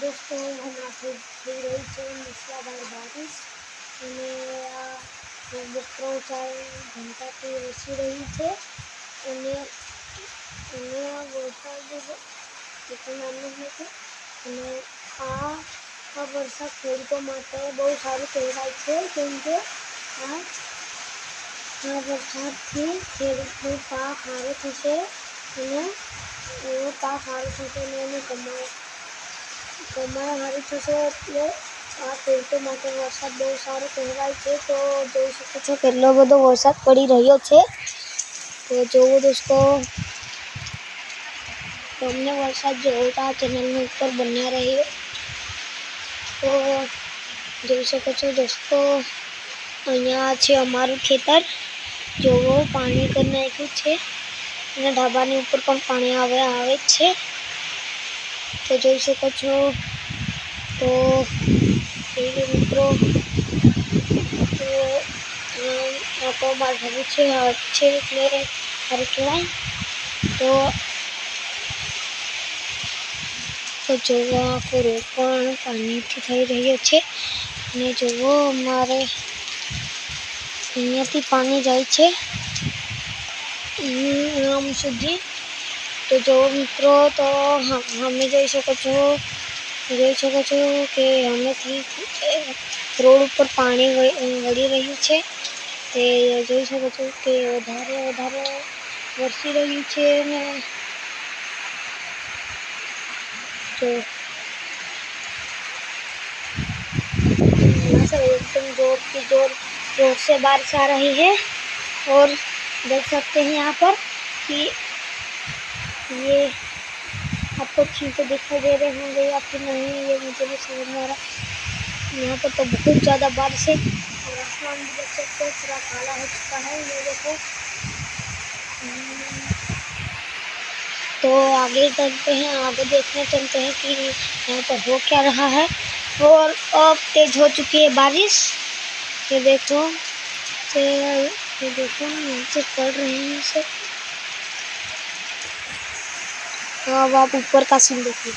दोस्तों हमारे થઈ રહી છે મૂસળાધાર બારિશ અને આ લગભગ 3-4 ઘંટાથી વરસી રહી છે અને આ વરસાદ એટલો નાનો નથી અને આ વરસાદ ખેડૂતો માટે બહુ સારું કહેવાય છે કેમ કે આ વરસાદથી ખેડૂતનો પાક સારો થશે અને એનો પાક સારો થશે અને એની કમાઈ સારી થશે એટલે આ ખેડૂતો માટે વરસાદ બહુ સારો કહેવાય છે। તો જોઈ શકો છો કેટલો બધો વરસાદ પડી રહ્યો છે। તો જોવો દોસ્તો, તમને વરસાદ જોવો તો આ ચેનલની ઉપર બન્યા રહ્યો। તો જોઈ શકો છો દોસ્તો, અહીંયા છે અમારું ખેતર। જોવો પાણી કરી નાખ્યું છે અને ઢાબાની ઉપર પણ પાણી આવે જ છે। તો જોઈ શકો છો। તો મિત્રો તો બાર ભરું છે એટલે સારું કહેવાય। તો જોવો આખો રોડ પણ પાણીથી થઈ રહ્યો છે અને જોવો અમારે અહીંયાથી પાણી જાય છે આમ સુધી। તો જો મિત્રો, તો અમે જોઈ શકો છો કે અમેથી રોડ ઉપર પાણી વળી રહ્યું છે। તે જોઈ શકો છો કે વધારે વરસી રહ્યું છે ને जो एकदम जोर से बारिश आ रही है और देख सकते हैं यहाँ पर कि ये आपको ठीक से दिखाई दे रहे होंगे या फिर नहीं, ये मुझे भी समझ में आ रहा। यहाँ पर तो बहुत ज़्यादा बारिश है और आसमान भी देख सकते हैं पूरा काला हो चुका है। ये देखो, तो आगे चलते हैं, आगे देखने चलते हैं कि यहाँ पर हो क्या रहा है। और अब तेज हो चुकी है बारिश। ये देखो नीचे पड़ रही है सब। अब आप ऊपर का सीन देखिए।